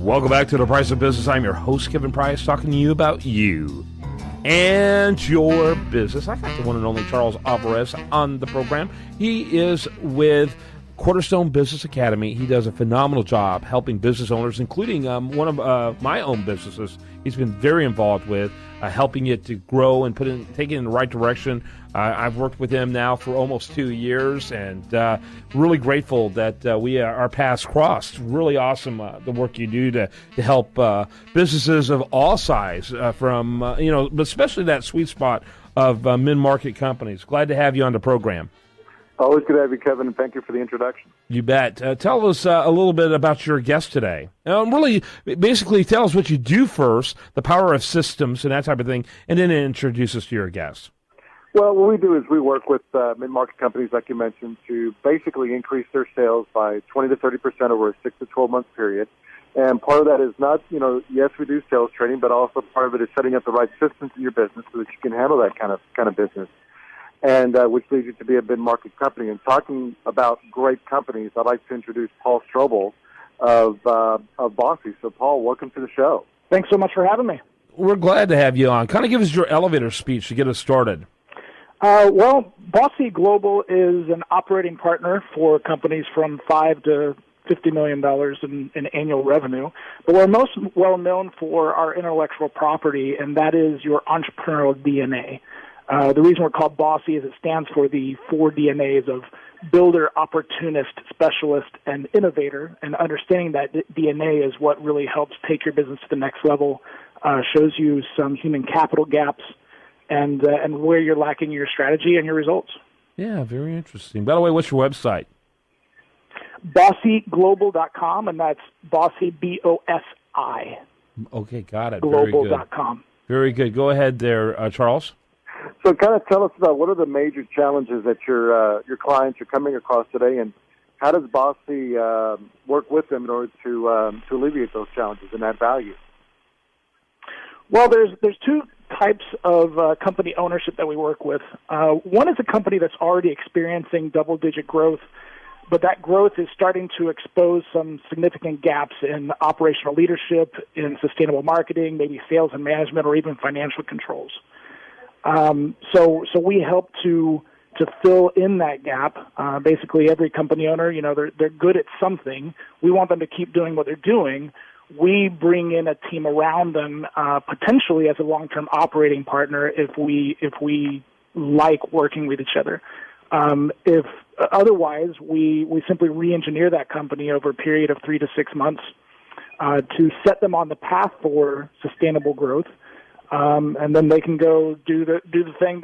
Welcome back to The Price of Business. I'm your host, Kevin Price, talking to you about you and your business. I got the one and only Charles Alvarez on the program. He is with Cornerstone Business Academy. He does a phenomenal job helping business owners, including one of my own businesses. He's been very involved with helping it to grow and take it in the right direction. I've worked with him now for almost 2 years, and really grateful that our paths crossed. Really awesome the work you do to help businesses of all size, but especially that sweet spot of mid-market companies. Glad to have you on the program. Always good to have you, Kevin, and thank you for the introduction. You bet. Tell us a little bit about your guest today. Basically tell us what you do first, the power of systems and that type of thing, and then introduce us to your guest. Well, what we do is we work with mid-market companies, like you mentioned, to basically increase their sales by 20 to 30% over a 6 to 12-month period. And part of that is not, yes, we do sales training, but also part of it is setting up the right systems in your business so that you can handle that kind of business. And which leads you to be a mid-market company. And talking about great companies, I'd like to introduce Paul Strobl of Bossy. So, Paul, welcome to the show. Thanks so much for having me. We're glad to have you on. Kind of give us your elevator speech to get us started. Well, Bossy Global is an operating partner for companies from $5 to $50 million in annual revenue. But we're most well known for our intellectual property, and that is your entrepreneurial DNA. The reason we're called Bossy is it stands for the 4 DNAs of builder, opportunist, specialist, and innovator. And understanding that DNA is what really helps take your business to the next level, shows you some human capital gaps and where you're lacking your strategy and your results. Yeah, very interesting. By the way, what's your website? BossyGlobal.com, and that's Bossy, B-O-S-I. Okay, got it. Global.com. Very good. Go ahead there, Charles. So kind of tell us about what are the major challenges that your clients are coming across today, and how does Bossy work with them in order to alleviate those challenges and add value? Well, there's 2 types of company ownership that we work with. One is a company that's already experiencing double-digit growth, but that growth is starting to expose some significant gaps in operational leadership, in sustainable marketing, maybe sales and management, or even financial controls. So we help to fill in that gap. Basically, every company owner, they're good at something. We want them to keep doing what they're doing. We bring in a team around them, potentially as a long-term operating partner if we like working with each other. If otherwise, we simply re-engineer that company over a period of 3 to 6 months to set them on the path for sustainable growth. And then they can go do the thing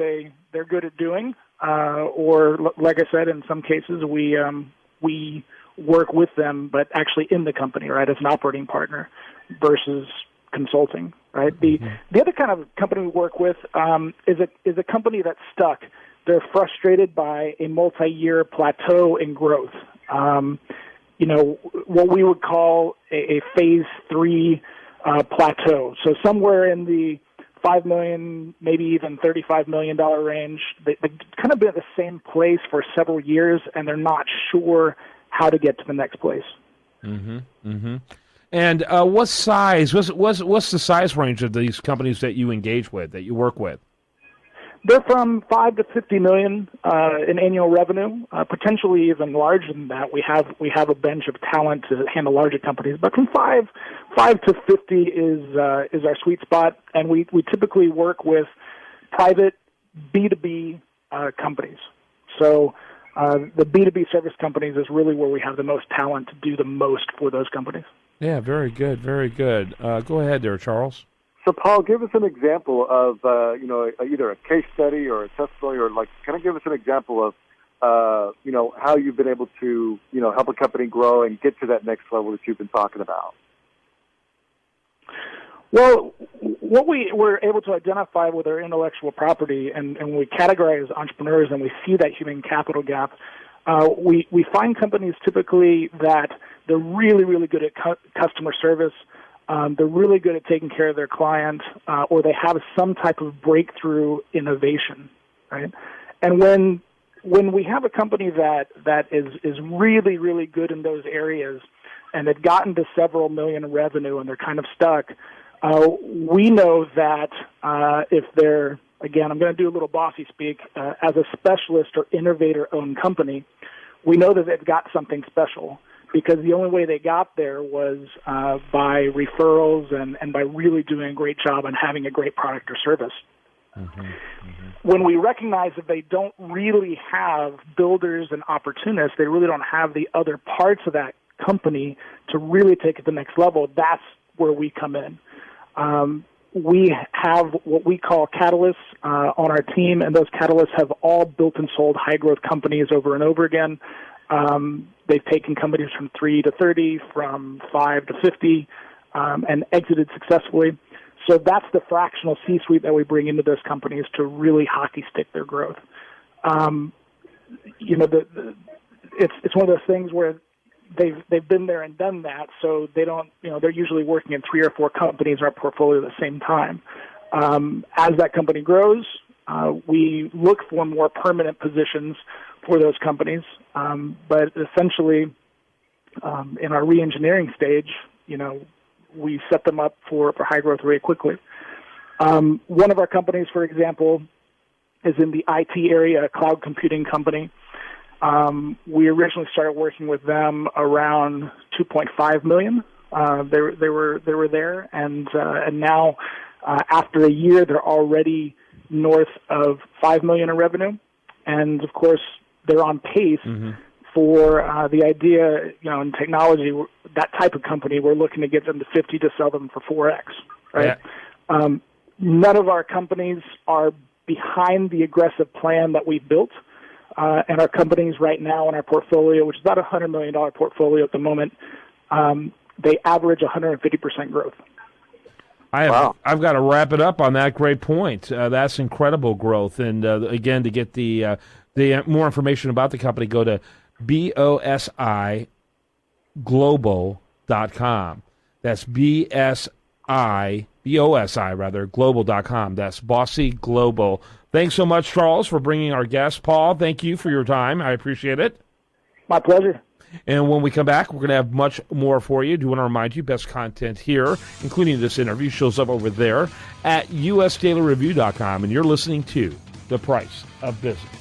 they're good at doing, or like I said, in some cases we work with them, but actually in the company, right, as an operating partner versus consulting, right? The other kind of company we work with is a company that's stuck. They're frustrated by a multi-year plateau in growth. What we would call a phase 3 plateau. So somewhere in the $5 million, maybe even $35 million range. They kind of been at the same place for several years, and they're not sure how to get to the next place. Mm-hmm. Mm-hmm. And what size? What's the size range of these companies that you engage with, that you work with? They're from $5 to $50 million in annual revenue, potentially even larger than that. We have a bench of talent to handle larger companies, but from five to 50 is our sweet spot, and we typically work with private B2B companies. So the B2B service companies is really where we have the most talent to do the most for those companies. Yeah, very good, very good. Go ahead there, Charles. So, Paul, give us an example of, either a case study or a testimony, or kind of give us an example of, how you've been able to, help a company grow and get to that next level that you've been talking about. Well, what we were able to identify with our intellectual property, and we categorize entrepreneurs and we see that human capital gap, we find companies typically that they're really, really good at customer service. They're really good at taking care of their clients, or they have some type of breakthrough innovation, right? And when we have a company that is really, really good in those areas, and they've gotten to several million in revenue and they're kind of stuck, we know that if they're, again, I'm going to do a little bossy speak, as a specialist or innovator-owned company, we know that they've got something special, because the only way they got there was by referrals and by really doing a great job and having a great product or service. Mm-hmm. Mm-hmm. When we recognize that they don't really have builders and opportunists, they really don't have the other parts of that company to really take it to the next level, that's where we come in. We have what we call catalysts on our team, and those catalysts have all built and sold high-growth companies over and over again. They've taken companies from 3 to 30, from 5 to 50, and exited successfully. So that's the fractional C-suite that we bring into those companies to really hockey stick their growth. It's one of those things where they've been there and done that, so they don't, they're usually working in 3 or 4 companies in our portfolio at the same time. As that company grows, we look for more permanent positions for those companies, but essentially in our re-engineering stage, we set them up for high growth very quickly. One of our companies, for example, is in the IT area, a cloud computing company. We originally started working with them around 2.5 million. They were there, and now after a year, they're already north of 5 million in revenue, and of course, they're on pace. Mm-hmm. For the idea, in technology, that type of company, we're looking to get them to 50 to sell them for 4x, right? Yeah. None of our companies are behind the aggressive plan that we've built, and our companies right now in our portfolio, which is about a $100 million portfolio at the moment, they average 150% growth. I've got to wrap it up on that great point. That's incredible growth. And again, to get the more information about the company, go to BOSI-global.com. That's global.com. That's Bossy Global. Thanks so much, Charles, for bringing our guest. Paul, thank you for your time. I appreciate it. My pleasure. And when we come back, we're going to have much more for you. I do want to remind you, best content here, including this interview, shows up over there at usdailyreview.com. And you're listening to The Price of Business.